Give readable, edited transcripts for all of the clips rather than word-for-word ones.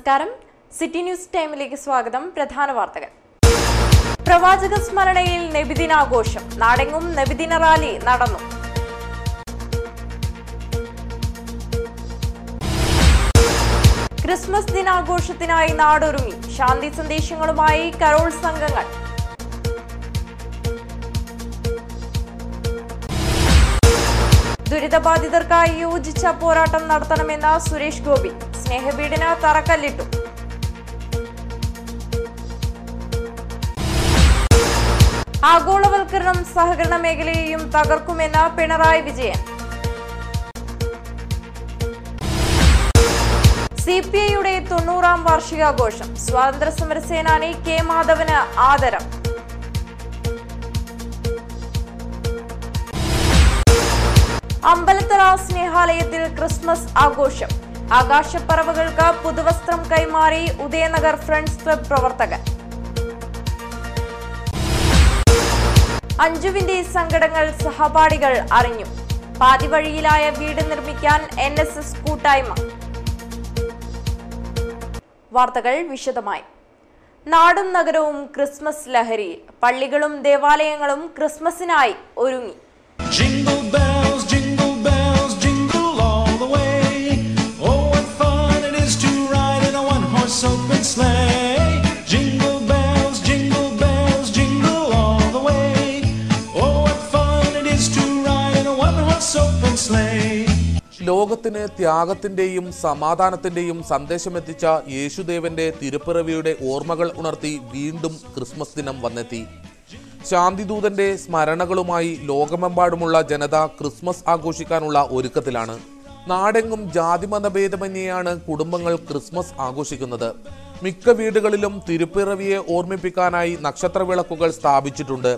നമസ്കാരം. City news ടൈമിലേക്ക് സ്വാഗതം. പ്രധാന വാർത്തകൾ. പ്രവാചക സ്മരണയിൽ നബിദിനാഘോഷം. നാടെങ്ങും നബിദിന റാലി നടന്നു. ക്രിസ്മസ് ദിനാഘോഷത്തിനായി നാടൊരുങ്ങി. ശാന്തി സന്ദേശങ്ങളുമായി കരോൾ സംഘങ്ങൾ. ദുരിതബാധിതർക്കായി യോജിച്ച പോരാട്ടം നടത്തണമെന്ന സുരേഷ് ഗോപി. സ്നേഹവീടിന് തറക്കല്ലിട്ടു. ആഗോളവൽക്കരണം സഹകരണ മേഖലയെയും തകർക്കുമെന്ന് പിണറായി വിജയൻ. സിപിഐയുടെ 90ാം വാർഷികാഘോഷം. സ്വാതന്ത്ര്യ സമര സേനാനി കെ മാധവന് ആദരം. അമ്പലത്തറ സ്നേഹാലയത്തിൽ ക്രിസ്മസ് ആഘോഷം. ആകാശപ്പറവകൾക്ക് പുതുവസ്ത്രം കൈമാറി ഉദയനഗർ ഫ്രണ്ട്സ് ക്ലബ് പ്രവർത്തകർ. അഞ്ജുവിന്റെ സങ്കടങ്ങൾ സഹപാഠികൾ അറിഞ്ഞു. പാതിവഴിയിലായ വീട് നിർമ്മിക്കാൻ NSS കൂട്ടായ്മ. വാർത്തകൾ വിശദമായി. നാടും നഗരവും ക്രിസ്മസ് ലഹരിയിൽ. പള്ളികളും ദേവാലയങ്ങളും ക്രിസ്മസിനായി ഒരുങ്ങി. Open sleigh, jingle bells, jingle all the way. Oh, what fun it is to ride in a one-horse open sleigh. ലോകത്തിന് ത്യാഗത്തിന്റെയും സമാധാനത്തിന്റെയും സന്ദേശമെത്തിച്ച യേശുദേവന്റെ തിരുപ്പിറവിയുടെ ഓർമ്മകൾ ഉണർത്തി വീണ്ടും ക്രിസ്മസ് ദിനം വന്നെത്തി. ശാന്തിദൂതന്റെ സ്മരണകളുമായി ലോകമെമ്പാടുമുള്ള ജനത ക്രിസ്മസ് ആഘോഷിക്കാനുള്ള ഒരുക്കത്തിലാണ്. നാടെങ്ങും ജാതിമതഭേദമന്യെയാണ് കുടുംബങ്ങൾ ക്രിസ്മസ് ആഘോഷിക്കുന്നത്. മിക്ക വീടുകളിലും തിരുപ്പിറവിയെ ഓർമ്മിപ്പിക്കാനായി നക്ഷത്രവിളക്കുകൾ സ്ഥാപിച്ചിട്ടുണ്ട്.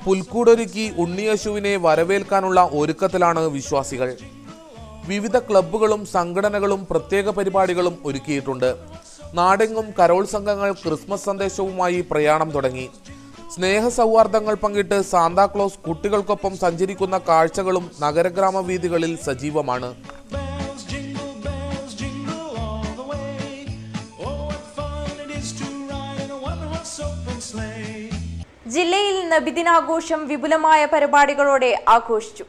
പുൽക്കൂടൊരുക്കി ഉണ്ണിയേശുവിനെ വരവേൽക്കാനുള്ള ഒരുക്കത്തിലാണ് വിശ്വാസികൾ. വിവിധ ക്ലബ്ബുകളും സംഘടനകളും പ്രത്യേക പരിപാടികളും ഒരുക്കിയിട്ടുണ്ട്. നാടെങ്ങും കരോൾ സംഘങ്ങൾ ക്രിസ്മസ് സന്ദേശവുമായി പ്രയാണം തുടങ്ങി. സ്നേഹസൗഹാർദ്ദങ്ങൾ പങ്കിട്ട് സാന്താക്ലോസ് കുട്ടികൾക്കൊപ്പം സഞ്ചരിക്കുന്ന കാഴ്ചകളും നഗരഗ്രാമ വീഥികളിൽ സജീവമാണ്. ജില്ലയിൽ നബിദിനാഘോഷം വിപുലമായ പരിപാടികളോടെ ആഘോഷിച്ചു.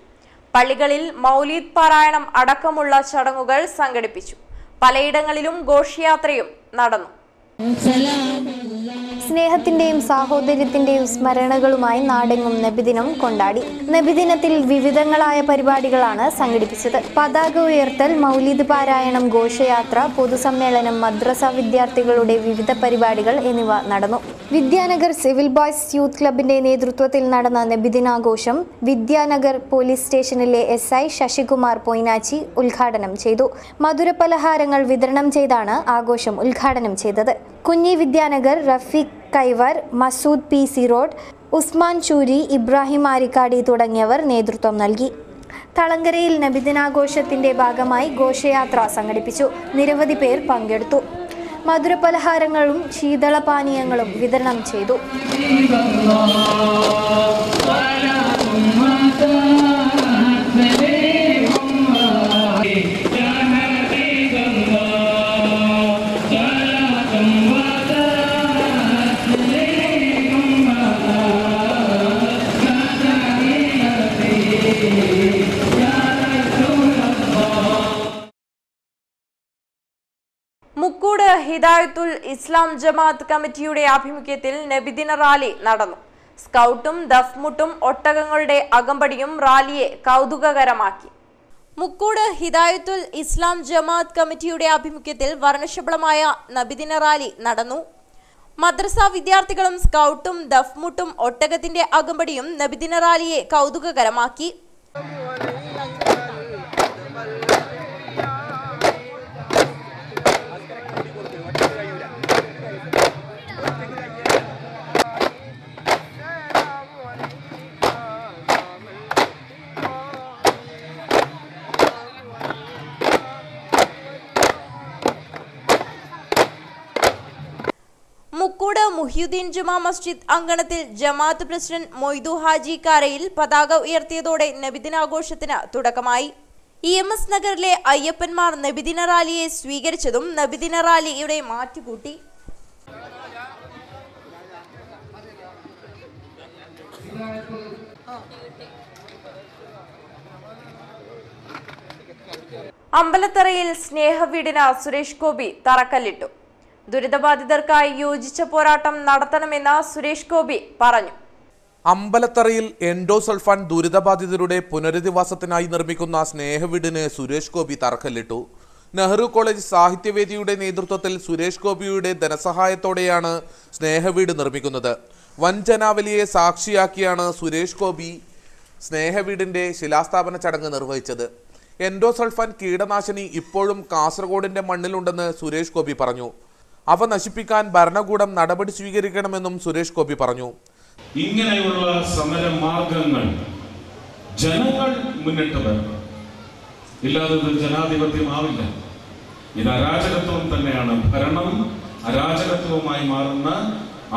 പള്ളികളിൽ മൗലീദ് പാരായണം അടക്കമുള്ള ചടങ്ങുകൾ സംഘടിപ്പിച്ചു. പലയിടങ്ങളിലും ഘോഷയാത്രയും നടന്നു. സ്നേഹത്തിന്റെയും സാഹോദര്യത്തിന്റെയും സ്മരണകളുമായി നാടെങ്ങും നബിദിനം കൊണ്ടാടി. നബിദിനത്തിൽ വിവിധങ്ങളായ പരിപാടികളാണ് സംഘടിപ്പിച്ചത്. പതാക ഉയർത്തൽ, മൗലിദ് പാരായണം, ഘോഷയാത്ര, പൊതുസമ്മേളനം, മദ്രസ വിദ്യാർത്ഥികളുടെ വിവിധ പരിപാടികൾ എന്നിവ നടന്നു. വിദ്യാനഗർ സിവിൽ ബോയ്സ് യൂത്ത് ക്ലബിന്റെ നേതൃത്വത്തിൽ നടന്ന നബിദിനാഘോഷം വിദ്യാനഗർ പോലീസ് സ്റ്റേഷനിലെ SI ശശികുമാർ പൊയ്നാച്ചി ഉദ്ഘാടനം ചെയ്തു. മധുരപലഹാരങ്ങൾ വിതരണം ചെയ്താണ് ആഘോഷം ഉദ്ഘാടനം ചെയ്തത്. കുഞ്ഞി വിദ്യാനഗർ, റഫീഖ് കൈവർ, മസൂദ് PC റോഡ്, ഉസ്മാൻ ചൂരി, ഇബ്രാഹിം ആരിക്കാടി തുടങ്ങിയവർ നേതൃത്വം നൽകി. തളങ്കരയിൽ നബിദിനാഘോഷത്തിന്റെ ഭാഗമായി ഘോഷയാത്ര സംഘടിപ്പിച്ചു. നിരവധി പേർ പങ്കെടുത്തു. മധുരപലഹാരങ്ങളും ശീതളപാനീയങ്ങളും വിതരണം ചെയ്തു. മുക്കൂട് ഹിദായത്തുൽ ഇസ്ലാം ജമാഅത്ത് കമ്മിറ്റിയുടെ ആഭിമുഖ്യത്തിൽ നബിദിന റാലി നടന്നു. സ്കൗട്ടും ദഫ്മുട്ടും ഒട്ടകങ്ങളുടെ അകമ്പടിയും റാലിയെ കൗതുകകരമാക്കി. മുക്കൂട് ഹിദായത്തുൽ ഇസ്ലാം ജമാഅത്ത് കമ്മിറ്റിയുടെ ആഭിമുഖ്യത്തിൽ വർണ്ണശബളമായ നബിദിന റാലി നടന്നു. മദ്രസ വിദ്യാർത്ഥികളും സ്കൗട്ടും ദഫ്മുട്ടും ഒട്ടകത്തിന്റെ അകമ്പടിയും നബിദിന റാലിയെ കൗതുകകരമാക്കി. മുക്കൂട് മുഹ്യുദ്ദീൻ ജുമാ മസ്ജിദ് അങ്കണത്തിൽ ജമാഅത്ത് പ്രസിഡന്റ് മൊയ്തു ഹാജി കാരയിൽ പതാക ഉയർത്തിയതോടെ നബിദിനാഘോഷത്തിന് തുടക്കമായി. EMS നഗറിലെ അയ്യപ്പന്മാർ നബിദിന റാലിയെ സ്വീകരിച്ചതും നബിദിന റാലിയുടെ മാറ്റുകൂട്ടി. അമ്പലത്തറയിൽ സ്നേഹവീടിന് സുരേഷ് ഗോപി തറക്കല്ലിട്ടു. ദുരിതബാധിതർക്കായി യോജിച്ച പോരാട്ടം നടത്തണമെന്ന് സുരേഷ് ഗോപി പറഞ്ഞു. അമ്പലത്തറയിൽ എൻഡോസൾഫാൻ ദുരിതബാധിതരുടെ പുനരധിവാസത്തിനായി നിർമ്മിക്കുന്ന സ്നേഹവീടിന് സുരേഷ് ഗോപി തറക്കല്ലിട്ടു. നെഹ്റു കോളേജ് സാഹിത്യവേദിയുടെ നേതൃത്വത്തിൽ സുരേഷ് ഗോപിയുടെ ധനസഹായത്തോടെയാണ് സ്നേഹവീട് നിർമ്മിക്കുന്നത്. വൻ ജനാവലിയെ സാക്ഷിയാക്കിയാണ് സുരേഷ് ഗോപി സ്നേഹവീടിന്റെ ശിലാസ്ഥാപന ചടങ്ങ് നിർവഹിച്ചത്. എൻഡോസൾഫാൻ കീടനാശിനി ഇപ്പോഴും കാസർഗോഡിന്റെ മണ്ണിലുണ്ടെന്ന് സുരേഷ് ഗോപി പറഞ്ഞു. അവ നശിപ്പിക്കാൻ ഭരണകൂടം നടപടി സ്വീകരിക്കണമെന്നും സുരേഷ് ഗോപി പറഞ്ഞു. ഇങ്ങനെയുള്ള സമര മാർഗങ്ങൾ ജനങ്ങൾ മുന്നിട്ട് വരണം. ഇല്ലാതെ ഇത് ജനാധിപത്യമാവില്ല. ഇത് അരാജകത്വം തന്നെയാണ്. ഭരണം അരാജകത്വമായി മാറുന്ന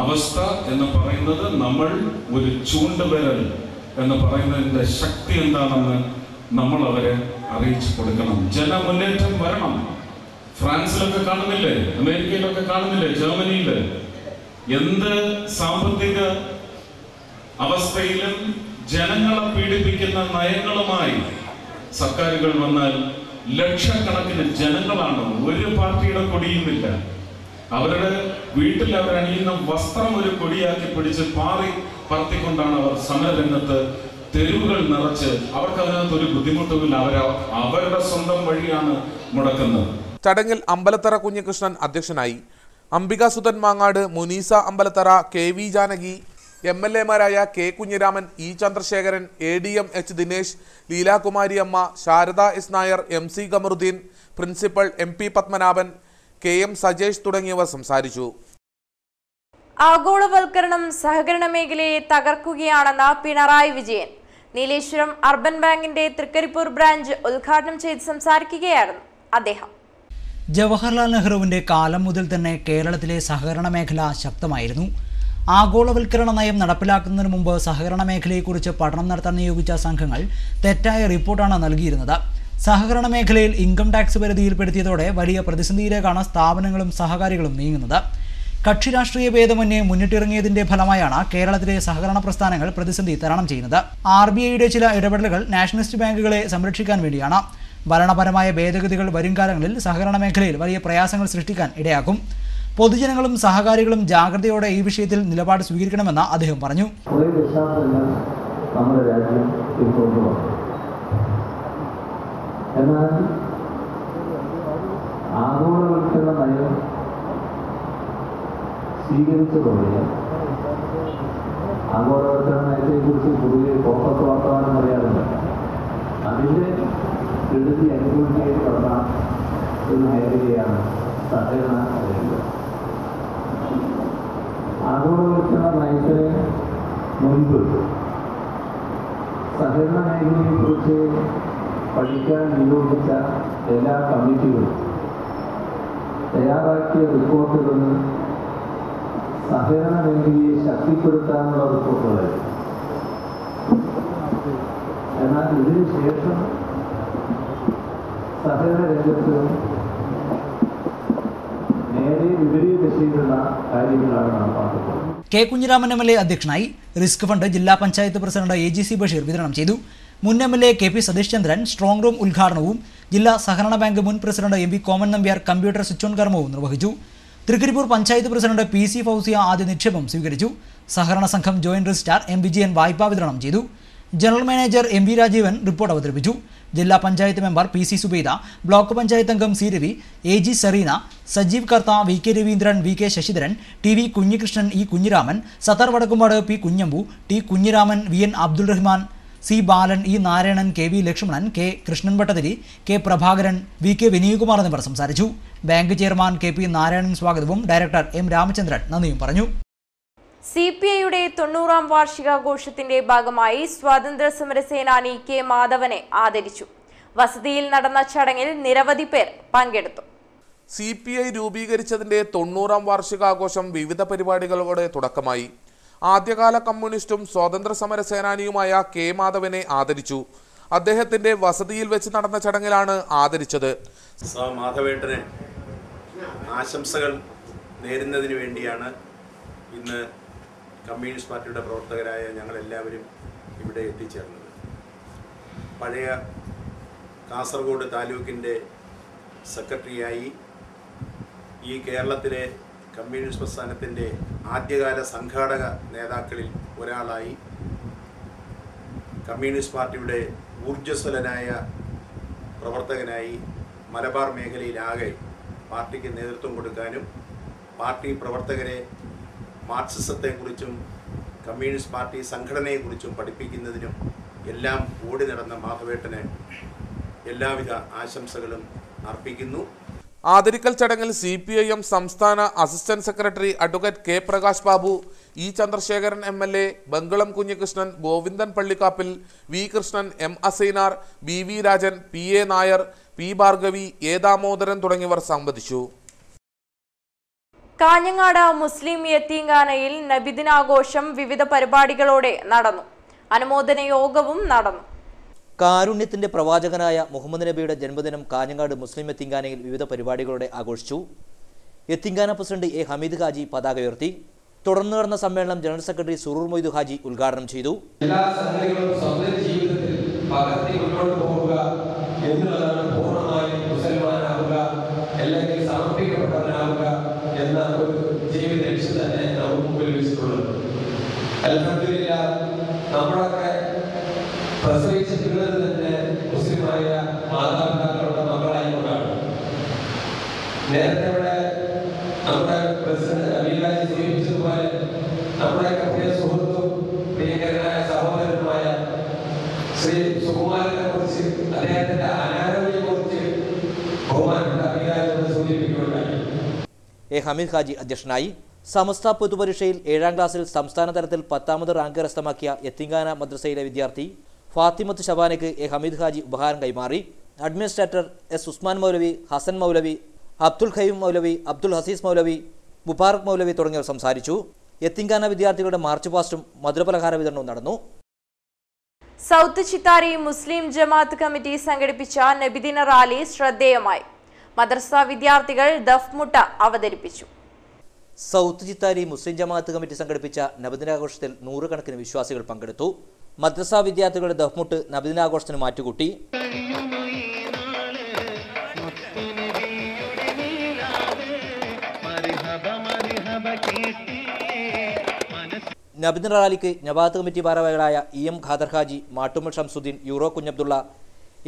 അവസ്ഥ എന്ന് പറയുന്നത് നമ്മൾ ഒരു ചൂണ്ടുവിരൽ എന്ന് പറയുന്നതിന്റെ ശക്തി എന്താണെന്ന് നമ്മൾ അവരെ അറിയിച്ചു കൊടുക്കണം. ജനമുന്നേറ്റം വരണം. ഫ്രാൻസിലൊക്കെ കാണുന്നില്ലേ, അമേരിക്കയിലൊക്കെ കാണുന്നില്ലേ, ജർമ്മനിയില് എന്ത് സാമ്പത്തിക അവസ്ഥയിലും ജനങ്ങളെ പീഡിപ്പിക്കുന്ന നയങ്ങളുമായി സർക്കാരുകൾ വന്നാൽ ലക്ഷക്കണക്കിന് ജനങ്ങളാണ്. ഒരു പാർട്ടിയുടെ കൊടിയുമില്ല. അവരുടെ വീട്ടിൽ അവർ അണിയുന്ന വസ്ത്രം ഒരു കൊടിയാക്കി പിടിച്ച് പാറി പറത്തിക്കൊണ്ടാണ് അവർ സമരരംഗത്ത് തെരുവുകൾ നിറച്ച്. അവർക്ക് അതിനകത്ത് ഒരു ബുദ്ധിമുട്ടുമില്ല. അവരുടെ സ്വന്തം വഴിയാണ് മുടക്കുന്നത്. ചടങ്ങിൽ അമ്പലത്തറ കുഞ്ഞികൃഷ്ണൻ അധ്യക്ഷനായി. അംബികാസുധൻ മാങ്ങാട്, മുനീസ അമ്പലത്തറ, KV ജാനകി, MLA മാരായ K Kunhiraman, E Chandrasekharan, ADM H Dinesh, Leelakumari അമ്മ, Sharada S Nair, MC Khamaruddin, principal MP Padmanabhan, KM Sajesh തുടങ്ങിയവർ സംസാരിച്ചു. ആഗോളവൽക്കരണം സഹകരണ മേഖലയെ തകർക്കുകയാണെന്ന് പിണറായി വിജയൻ. നീലേശ്വരം അർബൻ ബാങ്കിന്റെ തൃക്കരിപ്പൂർ ബ്രാഞ്ച് ഉദ്ഘാടനം ചെയ്ത് സംസാരിക്കുകയായിരുന്നു അദ്ദേഹം. ജവഹർലാൽ നെഹ്റുവിന്റെ കാലം മുതൽ തന്നെ കേരളത്തിലെ സഹകരണ മേഖല ശക്തമായിരുന്നു. ആഗോളവൽക്കരണ നയം നടപ്പിലാക്കുന്നതിന് മുമ്പ് സഹകരണ മേഖലയെക്കുറിച്ച് പഠനം നടത്താൻ നിയോഗിച്ച സംഘങ്ങൾ തെറ്റായ റിപ്പോർട്ടാണ് നൽകിയിരുന്നത്. സഹകരണ മേഖലയിൽ ഇൻകം ടാക്സ് പരിധിയിൽപ്പെടുത്തിയതോടെ വലിയ പ്രതിസന്ധിയിലേക്കാണ് സ്ഥാപനങ്ങളും സഹകാരികളും നീങ്ങുന്നത്. കക്ഷി രാഷ്ട്രീയ ഭേദമന്യേ മുന്നിട്ടിറങ്ങിയതിന്റെ ഫലമായാണ് കേരളത്തിലെ സഹകരണ പ്രസ്ഥാനങ്ങൾ പ്രതിസന്ധി തരണം ചെയ്യുന്നത്. RBIയുടെ ചില ഇടപെടലുകൾ നാഷണലിസ്റ്റ് ബാങ്കുകളെ സംരക്ഷിക്കാൻ വേണ്ടിയാണ്. ഭരണപരമായ ഭേദഗതികൾ വരും കാലങ്ങളിൽ സഹകരണ മേഖലയിൽ വലിയ പ്രയാസങ്ങൾ സൃഷ്ടിക്കാൻ ഇടയാക്കും. പൊതുജനങ്ങളും സഹകാരികളും ജാഗ്രതയോടെ ഈ വിഷയത്തിൽ നിലപാട് സ്വീകരിക്കണമെന്ന് അദ്ദേഹം പറഞ്ഞു. എന്നാൽ ആഗോളവൽക്കരണ നയം സ്വീകരിച്ചതോടെ ആഗോളവൽക്കരണ നയത്തെക്കുറിച്ച് പൊതുവെ പുറത്തൊക്കെ വർത്തമാനം അറിയാറുണ്ട്. അതിൻ്റെ കെടുതി അനുഭവിക്കേണ്ടി വന്ന ഒരു മേഖലയാണ് സഹകരണ മേഖല. ആഗോളവൽക്കരണ നയത്തിന് മുൻപ് സഹകരണ മേഖലയെക്കുറിച്ച് പഠിക്കാൻ നിയോഗിച്ച എല്ലാ കമ്മിറ്റികളും തയ്യാറാക്കിയ റിപ്പോർട്ടുകളിൽ സഹകരണ മേഖലയെ ശക്തിപ്പെടുത്താനുള്ള റിപ്പോർട്ടുകൾ. എന്നാൽ ഇതിനു ശേഷം സഹകരണ രംഗത്ത് നേരെ വിപരീത ദിശയിലുള്ള കാര്യങ്ങളാണ് നടപ്പാക്കുന്നത്. K കുഞ്ഞിരാമൻ MLA അധ്യക്ഷനായി. റിസ്ക് ഫണ്ട് ജില്ലാ പഞ്ചായത്ത് പ്രസിഡന്റ് AGC ബഷീർ വിതരണം ചെയ്തു. മുൻ MLA KP Satish Chandran strong room ഉദ്ഘാടനവും ജില്ലാ സഹകരണ ബാങ്ക് മുൻ president MV Koman Nambiar computer switch on കർമ്മവും നിർവഹിച്ചു. തൃക്കരിപ്പൂർ പഞ്ചായത്ത് പ്രസിഡന്റ് PC ഫൗസിയ ആദ്യ നിക്ഷേപം സ്വീകരിച്ചു. സഹകരണ സംഘം ജോയിന്റ് രജിസ്ട്രാർ M വിജയൻ വായ്പാ വിതരണം ചെയ്തു. General manager MV Rajeevan report അവതരിപ്പിച്ചു. ജില്ലാ panchayat member PC Subaida, block panchayat അംഗം C Ravi, AG Sereena, Sajeev Kartha, VK Raveendran, VK Sasidharan, TV Kunhikrishnan, E Kunhiraman, Sathar Vadakkumpad P Kunhambu, T Kunhiraman, VN Abdul Rahman, C Balan, E Narayanan, KV Lakshmanan, K Krishnan Bhattathiri, K Prabhakaran, VK Vinayakumar എന്നിവർ സംസാരിച്ചു. ബാങ്ക് ചെയർമാൻ KP നാരായണൻ സ്വാഗതവും ഡയറക്ടർ M രാമചന്ദ്രൻ നന്ദിയും പറഞ്ഞു. CPIയുടെ 90ാം വാർഷികാഘോഷത്തിന്റെ ഭാഗമായി സ്വാതന്ത്ര്യ സമര സേനാനി K മാധവനെ ആദരിച്ചു. വസതിയിൽ നടന്ന ചടങ്ങിൽ നിരവധി പേർ പങ്കെടുത്തു. CPI രൂപീകരിച്ചതിന്റെ 90ാം വാർഷികാഘോഷം വിവിധ പരിപാടികളോടെ തുടക്കമായി. ആദ്യകാല കമ്മ്യൂണിസ്റ്റും സ്വാതന്ത്ര്യ സമര സേനാനിയുമായ K മാധവനെ ആദരിച്ചു. അദ്ദേഹത്തിന്റെ വസതിയിൽ വെച്ച് നടന്ന ചടങ്ങിലാണ് ആദരിച്ചത്. മാധവേട്ടന് ആശംസകൾ നേരുന്നതിന് വേണ്ടിയാണ് ഇന്ന് കമ്മ്യൂണിസ്റ്റ് പാർട്ടിയുടെ പ്രവർത്തകരായ ഞങ്ങളെല്ലാവരും ഇവിടെ എത്തിച്ചേർന്നത്. പഴയ കാസർഗോഡ് താലൂക്കിൻ്റെ സെക്രട്ടറിയായി ഈ കേരളത്തിലെ കമ്മ്യൂണിസ്റ്റ് പ്രസ്ഥാനത്തിൻ്റെ ആദ്യകാല സംഘാടക നേതാക്കളിൽ ഒരാളായി കമ്മ്യൂണിസ്റ്റ് പാർട്ടിയുടെ ഊർജ്ജസ്വലനായ പ്രവർത്തകനായി മലബാർ മേഖലയിലാകെ പാർട്ടിക്ക് നേതൃത്വം കൊടുക്കാനും പാർട്ടി പ്രവർത്തകരെ മാർക്സിസത്തെക്കുറിച്ചും കമ്മ്യൂണിസ്റ്റ് പാർട്ടി സംഘടനയെക്കുറിച്ചും പഠിപ്പിക്കുന്നതിനും എല്ലാം ഓടി നടന്ന മാധവേട്ടന് എല്ലാവിധ ആശംസകളും അർപ്പിക്കുന്നു. ആദരിക്കൽ ചടങ്ങിൽ CPIM സംസ്ഥാന assistant secretary advocate K Prakash Babu, E Chandrasekharan MLA, Bangalam Kunhikrishnan, Govindan Pallikkappil, V Krishnan, M Asainar, BV Rajan, PA Nair, P Bhargavi, A Damodaran തുടങ്ങിയവർ സംബന്ധിച്ചു. കാഞ്ഞങ്ങാട് മുസ്ലിം യത്തീംഖാനയിൽ നബിദിനാഘോഷം വിവിധ പരിപാടികളോടെ നടന്നു. അനുമോദന യോഗവും നടന്നു. കാരുണ്യത്തിന്റെ പ്രവാചകനായ മുഹമ്മദ് നബിയുടെ ജന്മദിനം കാഞ്ഞങ്ങാട് മുസ്ലിം യത്തീംഖാനയിൽ വിവിധ പരിപാടികളോടെ ആഘോഷിച്ചു. യത്തീംഖാന പ്രസിഡന്റ് A ഹമീദ് ഹാജി പതാക ഉയർത്തി. തുടർന്ന് നടന്ന സമ്മേളനം ജനറൽ സെക്രട്ടറി സുറൂർ മൊയ്തു ഹാജി ഉദ്ഘാടനം ചെയ്തു. എല്ലാ സംഗതികളും സ്വന്തം ജീവിതത്തിൽ പകർത്തി മുന്നോട്ട് പോവുക എന്നുള്ളതാണ് പൂർണ്ണമായും മുസൽമാനാവുക അല്ലെങ്കിൽ സമർപ്പിക്കപ്പെട്ടവനാവുക എന്ന ഒരു ജീവിത ലക്ഷ്യം തന്നെ നമുക്ക് മുമ്പിൽ വെച്ചിട്ടുള്ളത്. അൽഹംദുലില്ലാ നമ്മളൊക്കെ പ്രസവിച്ചിട്ടുള്ളത് തന്നെ മുസ്ലിമായ മാതാപിതാക്കളുടെ മക്കളായിക്കൊണ്ടാണ്. നേരത്തെ ഇവിടെ നമ്മുടെ പ്രസിഡന്റ് അമീറാജി സൂചിപ്പിച്ചതുപോലെ നമ്മുടെയൊക്കെ പ്രിയ സുഹൃത്തും പ്രിയങ്കരനായ സഹോദരനുമായ ശ്രീ സുകുമാരനെ കുറിച്ച് അദ്ദേഹത്തിന്റെ അനാരോഗ്യത്തെ കുറിച്ച് ബഹുമാനപ്പെട്ട അമീറാജിയോട് സൂചിപ്പിക്കുകയുണ്ടായി. A ഹമീദ് ഹാജി അധ്യക്ഷനായി. സമസ്ത പൊതുപരീക്ഷയിൽ 7ാം ക്ലാസ്സിൽ സംസ്ഥാന തലത്തിൽ 10ാമത് റാങ്ക് കരസ്ഥമാക്കിയ യത്തീംഖാന മദ്രസയിലെ വിദ്യാർത്ഥി ഫാത്തിമത്ത് ഷബാനയ്ക്ക് A ഹമീദ് ഹാജി ഉപഹാരം കൈമാറി. അഡ്മിനിസ്ട്രേറ്റർ S ഉസ്മാൻ മൗലവി, ഹസൻ മൗലവി, അബ്ദുൽ ഖയ്യൂം മൗലവി, അബ്ദുൽ ഹസീസ് മൗലവി, മുബാറക് മൗലവി തുടങ്ങിയവർ സംസാരിച്ചു. യത്തീംഖാന വിദ്യാർത്ഥികളുടെ മാർച്ച് പാസ്റ്റും മധുരപലഹാര വിതരണവും നടന്നു. സൗത്ത് ചിത്താരി മുസ്ലിം ജമാഅത്ത് കമ്മിറ്റി സംഘടിപ്പിച്ച നബിദിന റാലി ശ്രദ്ധേയമായി. മദ്രസ വിദ്യാർത്ഥികൾ ദഫ്മുട്ട അവതരിപ്പിച്ചു. സൗത്ത് ചിത്താരി മുസ്ലിം ജമാഅത്ത് കമ്മിറ്റി സംഘടിപ്പിച്ച നബിദിനാഘോഷത്തിൽ 100 കണക്കിന് വിശ്വാസികൾ പങ്കെടുത്തു. മദ്രസ വിദ്യാർത്ഥികളുടെ ദഫ്മുട്ട് നബിദിനാഘോഷത്തിന് മാറ്റുകൂട്ടി. നബിദിന റാലിക്ക് ജമാഅത്ത് കമ്മിറ്റി ഭാരവാഹികളായ EM Khader Haji, Mattummal Shamsuddin, Euro Kunhabdulla,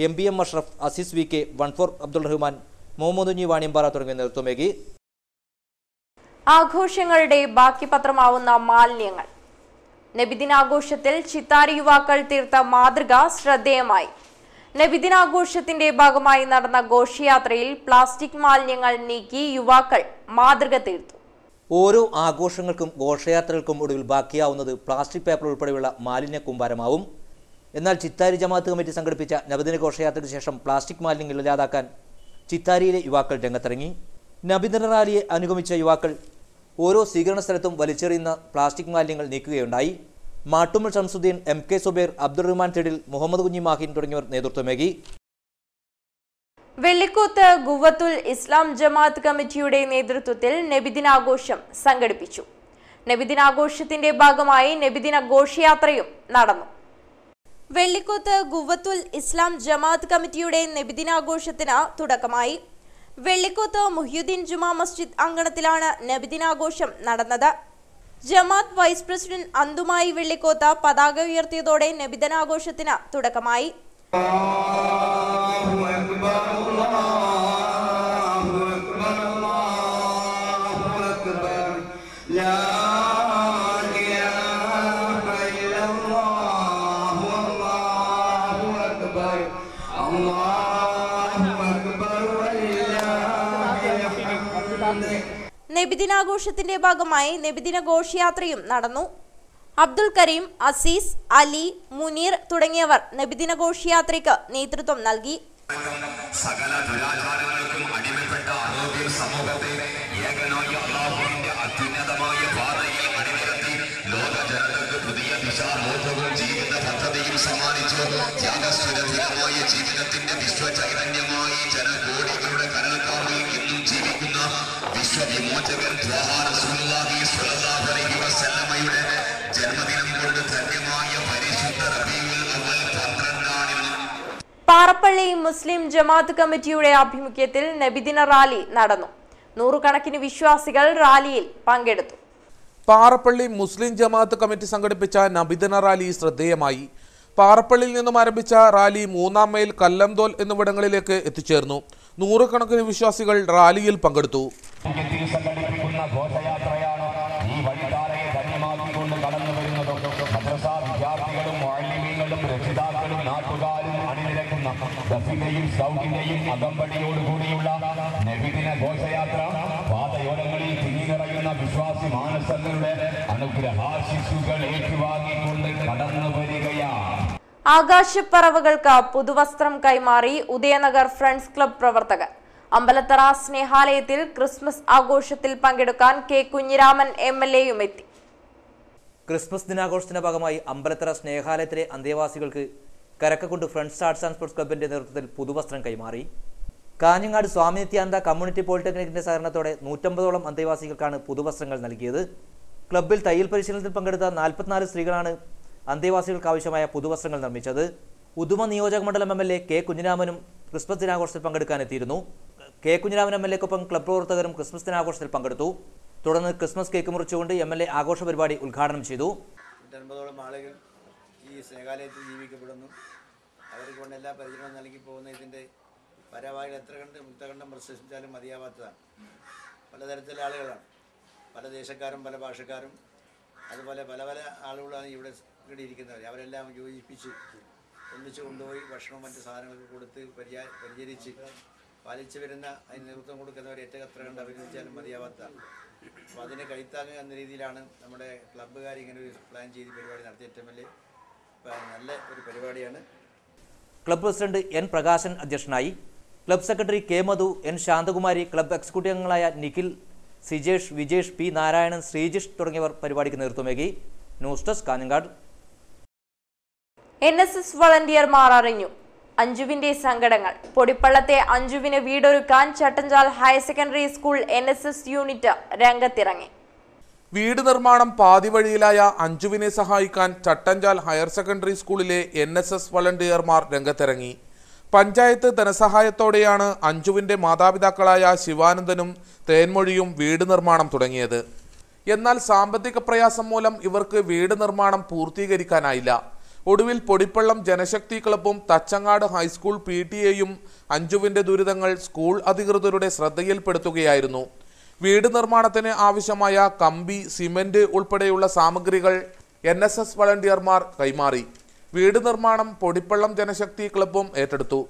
MBM Ashraf, Azeez VK, 14 Abdul Rahman, Muhammad Kunhi Vaniyambara തുടങ്ങിയ നേതൃത്വമേകി. ആഘോഷങ്ങളുടെ ബാക്കി പത്രമാവുന്ന മാലിന്യങ്ങൾ. നബിദിനാഘോഷത്തിൽ ചിത്താരി യുവാക്കൾ തീർത്ത മാതൃക ശ്രദ്ധേയമായി. നബിദിനാഘോഷത്തിന്റെ ഭാഗമായി നടന്ന ഘോഷയാത്രയിൽ പ്ലാസ്റ്റിക് മാലിന്യങ്ങൾ നീക്കി യുവാക്കൾ മാതൃക തീർത്തു. ഓരോ ആഘോഷങ്ങൾക്കും ഘോഷയാത്രകൾക്കും ഒടുവിൽ ബാക്കിയാവുന്നത് പ്ലാസ്റ്റിക് പേപ്പർ ഉൾപ്പെടെയുള്ള മാലിന്യ കൂമ്പാരമാവും. എന്നാൽ ചിത്താരി ജമാഅത്ത് കമ്മിറ്റി സംഘടിപ്പിച്ച നബിദിന ഘോഷയാത്രയ്ക്ക് ശേഷം പ്ലാസ്റ്റിക് മാലിന്യങ്ങൾ ഇല്ലാതാക്കാൻ ചിത്താരിയിലെ യുവാക്കൾ രംഗത്തിറങ്ങി. നബിദിന റാലിയെ അനുഗമിച്ച യുവാക്കൾ ഓരോ സ്വീകരണ സ്ഥലത്തും വലിച്ചെറിയുന്ന പ്ലാസ്റ്റിക് മാലിന്യങ്ങൾ നീക്കുകയുണ്ടായി. മാട്ടുമ്മൽ ഷംസുദ്ദീൻ, MK സുബൈർ, അബ്ദുൾ റഹ്മാൻ തിടിൽ, മുഹമ്മദ് കുഞ്ഞി മാഹിൻ തുടങ്ങിയവർ നേതൃത്വമേകി. വെള്ളിക്കോത്ത് ഗുവത്തുൽ ഇസ്ലാം ജമാഅത്ത് കമ്മിറ്റിയുടെ നേതൃത്വത്തിൽ നബിദിനാഘോഷം സംഘടിപ്പിച്ചു. നബിദിനാഘോഷത്തിന്റെ ഭാഗമായി നബിദിന ഘോഷയാത്രയും നടന്നു. വെള്ളിക്കോത്ത് ഗുവത്തുൽ ഇസ്ലാം ജമാഅത്ത് കമ്മിറ്റിയുടെ നബിദിനാഘോഷത്തിന് തുടക്കമായി. വെള്ളിക്കോത്ത് മുഹ്യുദ്ദീൻ ജുമാ മസ്ജിദ് അങ്കണത്തിലാണ് നബിദിനാഘോഷം നടന്നത്. ജമാഅത്ത് വൈസ് പ്രസിഡന്റ് അന്തുമായി വെള്ളിക്കോത്ത് പതാക ഉയർത്തിയതോടെ നബിദിനാഘോഷത്തിന് തുടക്കമായി. നബിദിനാഘോഷത്തിന്റെ ഭാഗമായി നബിദിന ഘോഷയാത്രയും നടന്നു. അബ്ദുൽ കരീം, അസീസ്, അലി, മുനീർ തുടങ്ങിയവർ നബിദിന ഘോഷയാത്രയ്ക്ക് നേതൃത്വം നൽകി. സകല ദുരാചാരങ്ങൾക്കും അടിമപ്പെട്ട ആരോഗ്യ സമൂഹത്തെ ഏകനായ അല്ലാഹുവിന്റെ അത്യുന്നതമായ പാതയിൽ അണിനിരത്തി ലോക ജനതയ്ക്ക് പുതിയ ദിശ മാതൃത്വവും ജീവിത പദ്ധതിയും സമ്മാനിച്ചു. ത്യാഗസ്വരധികമായ ജീവിതത്തിന്റെ വിശ്വചൈതന്യമായി ജനകോടികളുടെ കനൽക്കാവിൽ ഇന്നും ജീവിക്കുന്ന വിശ്വവിമോചകൻ ത്വാഹാ റസൂലുള്ളാഹി സ്വല്ലല്ലാഹു അലൈഹി വസല്ലമയുടെ ജന്മദിനം കൊണ്ട് ധന്യമായ പരിശുദ്ധ റബീഉൽ അവ്വൽ 12 പാറപ്പള്ളി മുസ്ലിം ജമാഅത്ത് കമ്മിറ്റിയുടെ ആഭിമുഖ്യത്തിൽ നബിദിന റാലി നടന്നു. നൂറുകണക്കിന് വിശ്വാസികൾ റാലിയിൽ പങ്കെടുത്തു. പാറപ്പള്ളി മുസ്ലിം ജമാഅത്ത് കമ്മിറ്റി സംഘടിപ്പിച്ച നബിദിന റാലി ശ്രദ്ധേയമായി. പാറപ്പള്ളിയിൽ നിന്നും ആരംഭിച്ച റാലി 3-ാം മൈൽ, കല്ലംതോൽ എന്നിവിടങ്ങളിലേക്ക് എത്തിച്ചേർന്നു. നൂറുകണക്കിന് വിശ്വാസികൾ റാലിയിൽ പങ്കെടുത്തു. സംഘടിപ്പിക്കുന്ന ഘോഷയാത്രയാണ് ഈ വഴിത്താരയെ ധന്യമാക്കിക്കൊണ്ട് കടന്നു വരുന്നത്. മദ്രസ വിദ്യാർത്ഥികളും മുഅല്ലിമീങ്ങളും രക്ഷിതാക്കളും നാട്ടുകാരും അണിനിരക്കുന്ന ദഫിന്റെയും സൗഖിന്റെയും അകമ്പടിയോടുകൂടിയുള്ള നബിദിന ഘോഷയാത്ര പാതയോരങ്ങളിൽ തിങ്ങിനിറയുന്ന വിശ്വാസി മാനസങ്ങളുടെ അനുഗ്രഹാശിസുകൾ ഏറ്റുവാങ്ങിക്കൊണ്ട് കടന്നു വരികയാണ്. ആകാശപ്പറവകൾക്ക് പുതുവസ്ത്രം കൈമാറി ഉദയനഗർ ഫ്രണ്ട്സ് ക്ലബ് പ്രവർത്തകർ. അമ്പലത്തറ സ്നേഹാലയത്തിൽ ക്രിസ്മസ് ആഘോഷത്തിൽ പങ്കെടുക്കാൻ കെ കുഞ്ഞിരാമൻ MLAയും എത്തി. ക്രിസ്മസ് ദിനാഘോഷത്തിന്റെ ഭാഗമായി അമ്പലത്തറ സ്നേഹാലയത്തിലെ അന്തേവാസികൾക്ക് Karakkakkund friends arts and sports ക്ലബിന്റെ നേതൃത്വത്തിൽ പുതുവസ്ത്രം കൈമാറി. കാഞ്ഞങ്ങാട് സ്വാമി നിത്യാനന്ദ കമ്മ്യൂണിറ്റി പോളിടെക്നിക്കിന്റെ സഹകരണത്തോടെ 150ഓളം അന്തേവാസികൾക്കാണ് പുതുവസ്ത്രങ്ങൾ നൽകിയത്. ക്ലബിൽ തയ്യൽ പരിശീലനത്തിൽ പങ്കെടുത്ത 44 സ്ത്രീകളാണ് അന്തേവാസികൾക്ക് ആവശ്യമായ പുതുവസ്ത്രങ്ങൾ നിർമ്മിച്ചത്. ഉദുമ നിയോജക മണ്ഡലം MLA കെ കുഞ്ഞിരാമനും ക്രിസ്മസ് ദിനാഘോഷത്തിൽ പങ്കെടുക്കാനെത്തിയിരുന്നു. കെ കുഞ്ഞിരാമൻ MLAക്കൊപ്പം ക്ലബ് പ്രവർത്തകരും ക്രിസ്മസ് ദിനാഘോഷത്തിൽ പങ്കെടുത്തു. തുടർന്ന് ക്രിസ്മസ് കേക്ക് മുറിച്ചുകൊണ്ട് MLA ആഘോഷ പരിപാടി ഉദ്ഘാടനം ചെയ്തു. 150ഓളം ആളുകൾ ഈ സ്നേഹാലയത്തിൽ ജീവിക്കപ്പെടുന്നു. അവർക്ക് കൊണ്ട് എല്ലാ പരിചരണം നൽകി പോകുന്ന ഇതിൻ്റെ പരവായിൽ എത്ര കണ്ട് മുക്തകണ്ഠം പ്രശംസിച്ചാലും മതിയാവാത്തതാണ്. പലതരത്തിലുള്ള ആളുകളാണ്, പല ദേശക്കാരും പല ഭാഷക്കാരും, അതുപോലെ പല പല ആളുകളാണ് ഇവിടെ ഇരിക്കുന്നവർ. അവരെല്ലാം യോജിപ്പിച്ച് ഒന്നിച്ച് കൊണ്ടുപോയി ഭക്ഷണവും മറ്റ് സാധനങ്ങൾക്ക് കൊടുത്ത് പരിചരിച്ച് പാലിച്ചു വരുന്ന അതിന് നേതൃത്വം കൊടുക്കുന്നവർ ഏറ്റവും എത്ര കണ്ട് അഭിനന്ദിച്ചാലും മതിയാവാത്തതാണ്. അപ്പോൾ അതിന് കൈത്താങ്ങ് എന്ന രീതിയിലാണ് നമ്മുടെ ക്ലബ്ബുകാർ ഇങ്ങനെ ഒരു പ്ലാൻ ചെയ്ത് പരിപാടി നടത്തിയ MLA. നല്ല ഒരു പരിപാടിയാണ്. ക്ലബ് പ്രസിഡന്റ് N പ്രകാശൻ അധ്യക്ഷനായി. Club secretary K Madhu, N Shanthakumari, club executive അംഗങ്ങളായ നിഖിൽ, സിജേഷ്, വിജേഷ്, P നാരായണൻ, ശ്രീജിഷ് തുടങ്ങിയവർ പരിപാടിക്ക് നേതൃത്വമേകി. News desk Kanhangad. NSS വളണ്ടിയർമാർ അറിഞ്ഞു അഞ്ജുവിന്റെ സങ്കടങ്ങൾ. പൊടിപ്പള്ളത്തെ അഞ്ജുവിന് വീടൊരുക്കാൻ Chattanchal higher secondary school NSS unit രംഗത്തിറങ്ങി. വീട് നിർമ്മാണം പാതിവഴിയിലായ അഞ്ജുവിനെ സഹായിക്കാൻ ചട്ടഞ്ചാൽ ഹയർ സെക്കൻഡറി സ്കൂളിലെ NSS വളണ്ടിയർമാർ രംഗത്തിറങ്ങി. പഞ്ചായത്ത് ധനസഹായത്തോടെയാണ് അഞ്ജുവിന്റെ മാതാപിതാക്കളായ ശിവാനന്ദനും തേൻമൊഴിയും വീട് നിർമ്മാണം തുടങ്ങിയത്. എന്നാൽ സാമ്പത്തിക പ്രയാസം മൂലം ഇവർക്ക് വീട് നിർമ്മാണം പൂർത്തീകരിക്കാനായില്ല. ഒടുവിൽ പൊടിപ്പള്ളം ജനശക്തി ക്ലബ്ബും തച്ചങ്ങാട് ഹൈസ്കൂൾ PTA-യും അഞ്ജുവിന്റെ ദുരിതങ്ങൾ സ്കൂൾ അധികൃതരുടെ ശ്രദ്ധയിൽപ്പെടുത്തുകയായിരുന്നു. വീട് നിർമ്മാണത്തിന് ആവശ്യമായ കമ്പി, സിമന്റ് ഉൾപ്പെടെയുള്ള സാമഗ്രികൾ NSS വളണ്ടിയർമാർ കൈമാറി. വീട് നിർമ്മാണം പൊടിപ്പള്ളം ജനശക്തി ക്ലബ്ബും ഏറ്റെടുത്തു.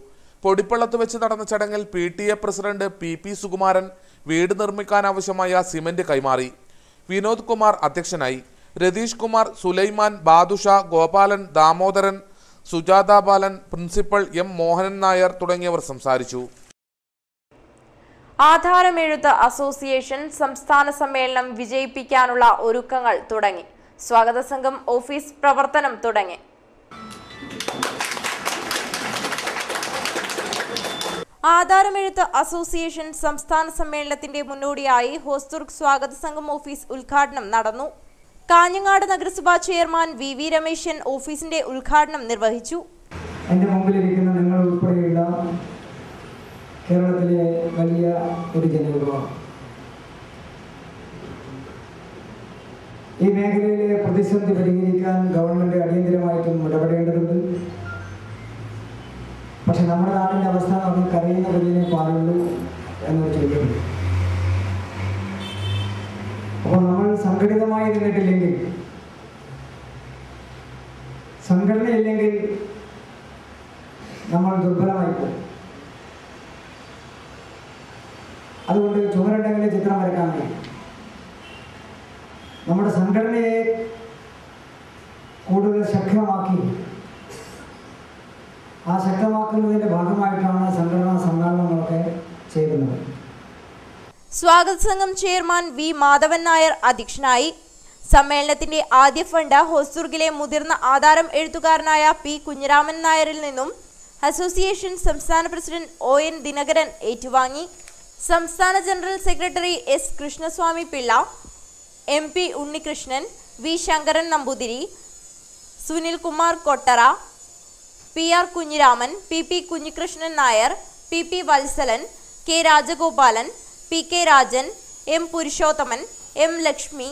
പൊടിപ്പള്ളത്ത് വെച്ച് നടന്ന ചടങ്ങിൽ PTA പ്രസിഡന്റ് PP സുകുമാരൻ വീട് നിർമ്മിക്കാനാവശ്യമായ സിമന്റ് കൈമാറി. വിനോദ് കുമാർ അധ്യക്ഷനായി. രതീഷ് കുമാർ, സുലൈമാൻ, ബാദുഷ, ഗോപാലൻ, ദാമോദരൻ, സുജാത ബാലൻ, പ്രിൻസിപ്പൽ M മോഹനൻ നായർ തുടങ്ങിയവർ സംസാരിച്ചു. ആധാരമെഴുത്ത് അസോസിയേഷൻ സംസ്ഥാന സമ്മേളനം വിജയിപ്പിക്കാനുള്ള ഒരുക്കങ്ങൾ തുടങ്ങി. സ്വാഗത സംഘം ഓഫീസ് പ്രവർത്തനം തുടങ്ങി. ആധാരമെഴുത്ത് അസോസിയേഷൻ സംസ്ഥാന സമ്മേളനത്തിന്റെ മുന്നോടിയായി ഹോസ്ദുർഗ് സ്വാഗത സംഘം ഓഫീസ് ഉദ്ഘാടനം നടന്നു. കാഞ്ഞങ്ങാട് നഗരസഭാ ചെയർമാൻ VV രമേശൻ ഓഫീസിന്റെ ഉദ്ഘാടനം നിർവഹിച്ചു. എൻ്റെ മുമ്പിലിരിക്കുന്ന നിങ്ങൾ ഉൾപ്പെടെയുള്ള കേരളത്തിലെ വലിയ ഒരു ജനവിഭാഗം ഈ മേഖലയിലെ പ്രതിസന്ധി പരിഹരിക്കാൻ ഗവൺമെന്റ് അടിയന്തരമായിട്ടും ഇടപെടേണ്ടതുണ്ട്. പക്ഷെ നമ്മുടെ നാടിൻ്റെ അവസ്ഥ നമുക്ക് അറിയുന്ന വലിയ പാടുള്ളൂ എന്നൊരു ചോദ്യമുണ്ട്. അപ്പോൾ നമ്മൾ സംഘടിതമായി നിന്നിട്ടില്ലെങ്കിൽ, സംഘടനയില്ലെങ്കിൽ നമ്മൾ ദുർബലമായി പോകും. അതുകൊണ്ട് ചുമരുണ്ടെങ്കിൽ ചിത്രം വരയ്ക്കാൻ കഴിയും. നമ്മുടെ സംഘടനയെ കൂടുതൽ ശക്തമാക്കി ആ ശക്തമാക്കുന്നതിൻ്റെ ഭാഗമായിട്ടാണ് സംഘടനാ സമ്മേളനങ്ങളൊക്കെ ചേരുന്നത്. സ്വാഗത സംഘം ചെയർമാൻ V മാധവൻ നായർ അധ്യക്ഷനായി. സമ്മേളനത്തിന്റെ ആദ്യ ഫണ്ട് ഹോസ്ദുർഗിലെ മുതിർന്ന ആധാരം എഴുത്തുകാരനായ പി കുഞ്ഞിരാമൻ നായരിൽ നിന്നും അസോസിയേഷൻ സംസ്ഥാന പ്രസിഡന്റ് ON ദിനകരൻ ഏറ്റുവാങ്ങി. സംസ്ഥാന general secretary S Krishnaswamy Pillai, MP Unnikrishnan, V Shankaran Namboothiri, Sunil Kumar Kottara, PR Kunhiraman, PP Kunhikrishnan Nair, PP Valsalan, K Rajagopalan, PK Rajan, M Purushothaman, M Lakshmi,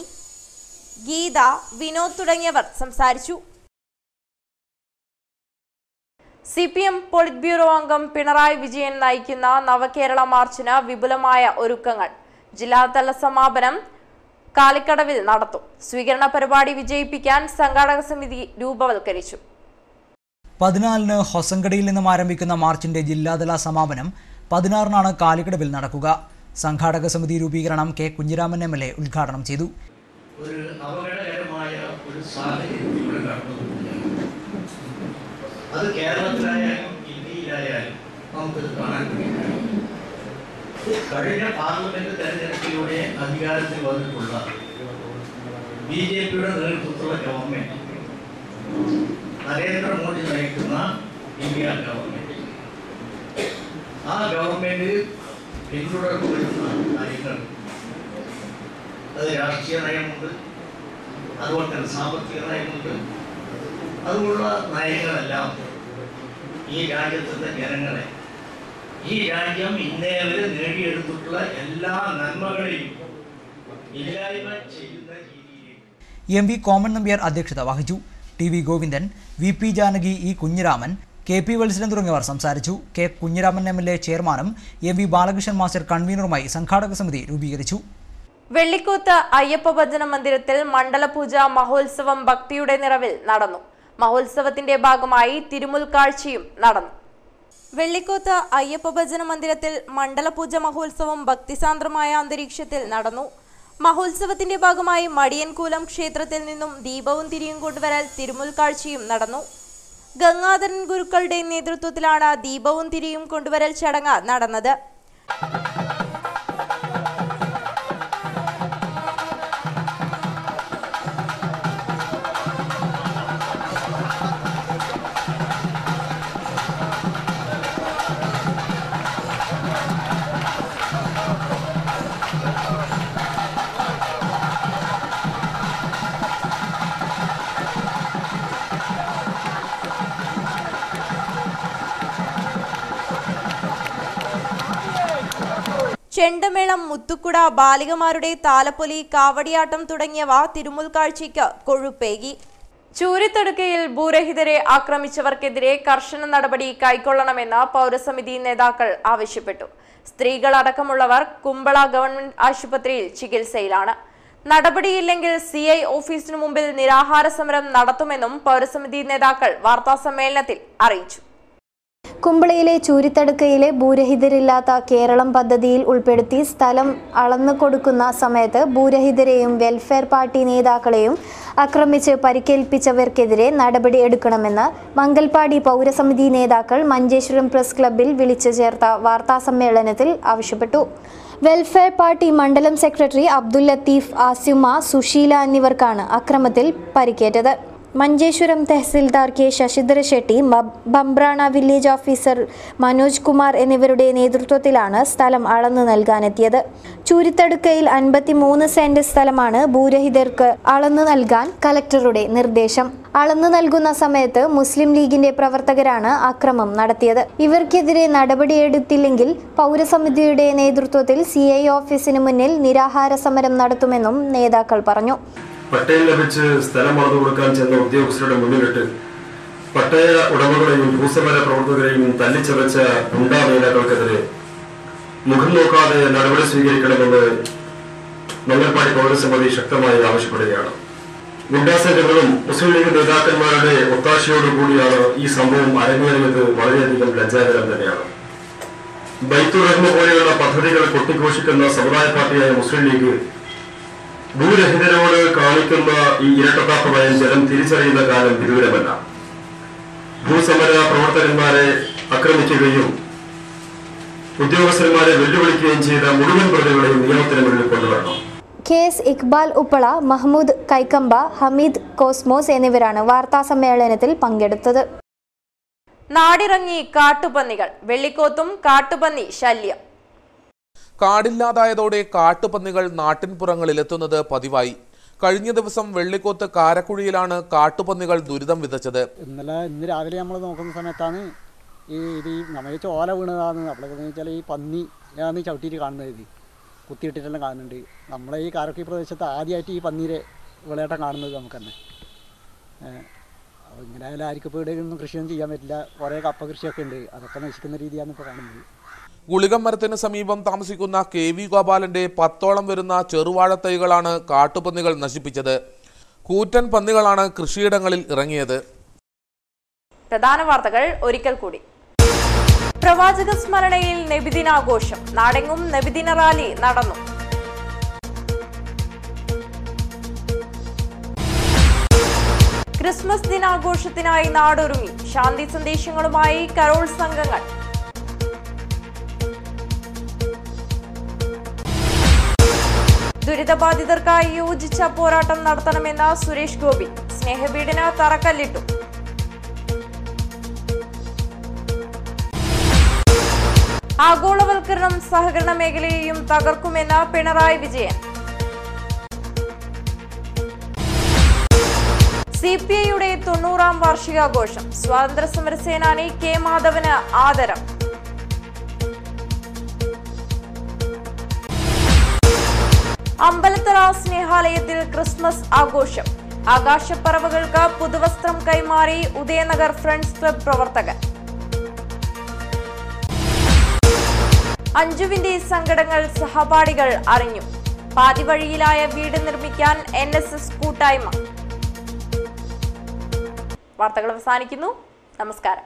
Geetha, Vinod തുടങ്ങിയവർ സംസാരിച്ചു. CPM പോളിറ്റ് ബ്യൂറോ അംഗം പിണറായി വിജയൻ നയിക്കുന്ന നവകേരള മാർച്ചിന് വിപുലമായ ഒരുക്കങ്ങൾ. ജില്ലാതല സമാപനം കാലിക്കടവിൽ നടത്തും. സ്വീകരണ പരിപാടി വിജയിപ്പിക്കാൻ സംഘാടക സമിതി രൂപവൽക്കരിച്ചു. 14-ന് ഹൊസങ്കടിയിൽ നിന്നും ആരംഭിക്കുന്ന മാർച്ചിന്റെ ജില്ലാതല സമാപനം 16-നാണ് കാലിക്കടവിൽ നടക്കുക. സംഘാടക സമിതി രൂപീകരണം K കുഞ്ഞിരാമൻ MLA ഉദ്ഘാടനം ചെയ്തു. ഒരു അപകടകരമായ ഒരു സാഹചര്യത്തിലൂടെ കടന്നുപോകുകയാണ്. അത് കേരളത്തിലായാലും ഇന്ത്യയിലായാലും നമുക്കത് കാണാൻ കഴിയും. കഴിഞ്ഞ പാർലമെന്റ് തെരഞ്ഞെടുപ്പിലൂടെ അധികാരത്തിൽ വന്നിട്ടുള്ള BJPയുടെ നേതൃത്വത്തിലുള്ള ഗവൺമെന്റ്, നരേന്ദ്രമോദി നയിക്കുന്ന ഇന്ത്യ ഗവൺമെന്റ്, ആ ഗവൺമെന്റ് പിന്തുടർന്നു വരുന്ന കാര്യങ്ങൾ, അത് രാഷ്ട്രീയ നയമുണ്ട്, അതുപോലെ തന്നെ സാമ്പത്തിക നയമുണ്ട്. അതുപോലുള്ള നയങ്ങളെല്ലാം ഈ രാജ്യത്തിൻ്റെ ജനങ്ങളെ, ഈ രാജ്യം ഇന്നേ വരെ നേടിയെടുത്തിട്ടുള്ള എല്ലാ നന്മകളെയും ഇല്ലായ്മ ചെയ്യുന്ന രീതിയിലേക്ക്. MP കോമൻ നമ്പ്യാർ അധ്യക്ഷത വഹിച്ചു. TV Govindan, VP Janaki, E Kunhiraman, KP Valsalan തുടങ്ങിയവർ സംസാരിച്ചു. K കുഞ്ഞിരാമൻ MLA ചെയർമാനും MV ബാലകൃഷ്ണൻ മാസ്റ്റർ കൺവീനറുമായി സംഘാടക സമിതി രൂപീകരിച്ചു. വെള്ളിക്കോത്ത് അയ്യപ്പ ഭജന മന്ദിരത്തിൽ മണ്ഡലപൂജ മഹോത്സവം ഭക്തിയുടെ നിറവിൽ നടന്നു. മഹോത്സവത്തിന്റെ ഭാഗമായി തിരുമുൽ കാഴ്ചയും നടന്നു. വെള്ളിക്കോത്ത് അയ്യപ്പ ഭജന മന്ദിരത്തിൽ മണ്ഡലപൂജ മഹോത്സവം ഭക്തിസാന്ദ്രമായ അന്തരീക്ഷത്തിൽ നടന്നു. മഹോത്സവത്തിന്റെ ഭാഗമായി മടിയൻകൂലം ക്ഷേത്രത്തിൽ നിന്നും ദീപവും തിരിയും കൊണ്ടുവരൽ തിരുമുൽ കാഴ്ചയും നടന്നു. ഗംഗാധരൻ ഗുരുക്കളുടെ നേതൃത്വത്തിലാണ് ദീപവും തിരിയും കൊണ്ടുവരൽ ചടങ്ങ് നടന്നത്. ചെണ്ടമേളം, മുത്തുക്കുട, ബാലികമാരുടെ താലപ്പൊലി, കാവടിയാട്ടം തുടങ്ങിയവ തിരുമുൽ കാഴ്ചയ്ക്ക് കൊഴുപ്പേകി. ചൂരിത്തടുക്കയിൽ ഭൂരഹിതരെ ആക്രമിച്ചവർക്കെതിരെ കർശന നടപടി കൈക്കൊള്ളണമെന്ന് പൗരസമിതി നേതാക്കൾ ആവശ്യപ്പെട്ടു. സ്ത്രീകളടക്കമുള്ളവർ കുമ്പള ഗവൺമെന്റ് ആശുപത്രിയിൽ ചികിത്സയിലാണ്. നടപടിയില്ലെങ്കിൽ CI ഓഫീസിനു മുമ്പിൽ നിരാഹാര സമരം നടത്തുമെന്നും പൗരസമിതി നേതാക്കൾ വാർത്താസമ്മേളനത്തിൽ അറിയിച്ചു. കുമ്പളയിലെ ചൂരിത്തടുക്കയിലെ ഭൂരഹിതരില്ലാത്ത കേരളം പദ്ധതിയിൽ ഉൾപ്പെടുത്തി സ്ഥലം അളന്നു കൊടുക്കുന്ന സമയത്ത് ഭൂരഹിതരെയും വെൽഫെയർ പാർട്ടി നേതാക്കളെയും ആക്രമിച്ച് പരിക്കേൽപ്പിച്ചവർക്കെതിരെ നടപടി എടുക്കണമെന്ന് മംഗൽപാടി പൗരസമിതി നേതാക്കൾ മഞ്ചേശ്വരം പ്രസ് ക്ലബ്ബിൽ വിളിച്ചു ചേർത്ത വാർത്താസമ്മേളനത്തിൽ ആവശ്യപ്പെട്ടു. വെൽഫെയർ പാർട്ടി മണ്ഡലം സെക്രട്ടറി അബ്ദുൽ ലത്തീഫ്, ആസിമ, സുശീല എന്നിവർക്കാണ് അക്രമത്തിൽ പരിക്കേറ്റത്. Manjeshwaram tahsildar K Sasidhara Shetty, Bambrana village officer Manoj Kumar എന്നിവരുടെ നേതൃത്വത്തിലാണ് സ്ഥലം അളന്നു നൽകാനെത്തിയത്. ചൂരിത്തടുക്കയിൽ 53 സെന്റ് സ്ഥലമാണ് ഭൂരഹിതർക്ക് അളന്നു നൽകാൻ കലക്ടറുടെ നിർദ്ദേശം. അളന്നു നൽകുന്ന സമയത്ത് മുസ്ലിം ലീഗിന്റെ പ്രവർത്തകരാണ് അക്രമം നടത്തിയത്. ഇവർക്കെതിരെ നടപടിയെടുത്തില്ലെങ്കിൽ പൗരസമിതിയുടെ നേതൃത്വത്തിൽ CI ഓഫീസിന് മുന്നിൽ നിരാഹാര സമരം നടത്തുമെന്നും നേതാക്കൾ പറഞ്ഞു. പട്ടയം ലഭിച്ച് സ്ഥലം അളന്നു കൊടുക്കാൻ ചെന്ന ഉദ്യോഗസ്ഥരുടെ മുന്നിലിട്ട് പട്ടയ ഉടമകളെയും ഭൂസമര പ്രവർത്തകരെയും തല്ലിച്ചതച്ച ഗുണ്ടാ നേതാക്കൾക്കെതിരെ മുഖം നോക്കാതെ നടപടി സ്വീകരിക്കണമെന്ന് മംഗൽപാടി പൗരസമിതി ശക്തമായി ആവശ്യപ്പെടുകയാണ്. ഗുണ്ടാ സംഘടനകളും മുസ്ലിം ലീഗ് നേതാക്കന്മാരുടെ ഒത്താശയോടുകൂടിയാണ് ഈ സംഭവം അരങ്ങേറിയത്. വളരെയധികം ലജ്ജാകരം തന്നെയാണ്. ബൈത്തുർ റഹ്മ പോലെയുള്ള പദ്ധതികൾ കൊട്ടിഘോഷിക്കുന്ന സമുദായ പാർട്ടിയായ മുസ്ലിം ലീഗ് ഭൂരഹിതരോട് കാണിക്കുന്ന ഈ ഇരട്ടത്താപ്പ് നയം ജനം തിരിച്ചറിയുന്ന കാലം വിദൂരമല്ല. ഭൂസമര പ്രവർത്തകന്മാരെ ആക്രമിക്കുകയും ഉദ്യോഗസ്ഥന്മാരെ വെല്ലുവിളിക്കുകയും ചെയ്ത മുഴുവൻ പ്രതികളെയും നിയമത്തിന് മുന്നിൽ കൊണ്ടുവരണം. KS ഇക്ബാൽ ഉപ്പള, മഹ്മൂദ് കൈക്കമ്പ, ഹമീദ് കോസ്മോസ് എന്നിവരാണ് വാർത്താസമ്മേളനത്തിൽ പങ്കെടുത്തത്. നാടിറങ്ങി കാട്ടുപന്നികൾ, വെള്ളിക്കോത്തും കാട്ടുപന്നി ശല്യം. കാടില്ലാതായതോടെ കാട്ടുപന്നികൾ നാട്ടിൻപുറങ്ങളിലെത്തുന്നത് പതിവായി. കഴിഞ്ഞ ദിവസം വെള്ളിക്കോത്ത് കാരക്കുഴിയിലാണ് കാട്ടുപന്നികൾ ദുരിതം വിതച്ചത്. ഇന്ന് രാവിലെ നമ്മൾ നോക്കുന്ന സമയത്താണ് ഇത് നമ്മൾ ചോല വീണതാണ്. അവിടെ വെച്ചാൽ ഈ പന്നിയാണ് ചവിട്ടിയിട്ട് കാണുന്നത്. ഇത് കുത്തിയിട്ടിട്ടെല്ലാം കാണുന്നുണ്ട്. നമ്മളെ ഈ കാരക്കുഴി പ്രദേശത്ത് ആദ്യമായിട്ട് ഈ പന്നീരെ വിളയാട്ടം കാണുന്നത് നമുക്ക് തന്നെ. അപ്പോൾ ഇങ്ങനെ ആയാലും ആർക്കും ഇപ്പോൾ ഇവിടെയൊന്നും കൃഷിയൊന്നും ചെയ്യാൻ പറ്റില്ല. കുറേ കപ്പ കൃഷിയൊക്കെ ഉണ്ട്, അതൊക്കെ നശിക്കുന്ന രീതിയാണ് ഇപ്പോൾ കാണുന്നത്. ഗുളികം മരത്തിന് സമീപം താമസിക്കുന്ന KV ഗോപാലന്റെ 10ഓളം വരുന്ന ചെറുവാഴത്തൈകളാണ് കാട്ടുപന്നികൾ നശിപ്പിച്ചത്. കൂറ്റൻ പന്നികളാണ് കൃഷിയിടങ്ങളിൽ ഇറങ്ങിയത്. പ്രധാന വാർത്തകൾ ഒരിക്കൽ കൂടി. പ്രവാചക സ്മരണയിൽ നബിദിനാഘോഷം, നാടെങ്ങും നബിദിന റാലി നടന്നു. ക്രിസ്മസ് ദിനാഘോഷത്തിനായി നാടൊരുങ്ങി, ശാന്തി സന്ദേശങ്ങളുമായി കരോൾ സംഘങ്ങൾ. ദുരിതബാധിതർക്കായി യോജിച്ച പോരാട്ടം നടത്തണമെന്ന സുരേഷ് ഗോപി, സ്നേഹവീടിന് തറക്കല്ലിട്ടു. ആഗോളവൽക്കരണം സഹകരണ മേഖലയെയും തകർക്കുമെന്ന് പിണറായി വിജയൻ. CPIയുടെ 90ാം വാർഷികാഘോഷം, സ്വാതന്ത്ര്യ സമര സേനാനി K മാധവന് ആദരം. അമ്പലത്തറ സ്നേഹാലയത്തിൽ ക്രിസ്മസ് ആഘോഷം, ആകാശപ്പറവകൾക്ക് പുതുവസ്ത്രം കൈമാറി ഉദയനഗർ ഫ്രണ്ട്സ് ക്ലബ് പ്രവർത്തകർ. അഞ്ജുവിന്റെ സങ്കടങ്ങൾ സഹപാഠികൾ അറിഞ്ഞു, പാതിവഴിയിലായ വീട് നിർമ്മിക്കാൻ NSS കൂട്ടായ്മ. വാർത്തകൾ അവസാനിക്കുന്നു. നമസ്കാരം.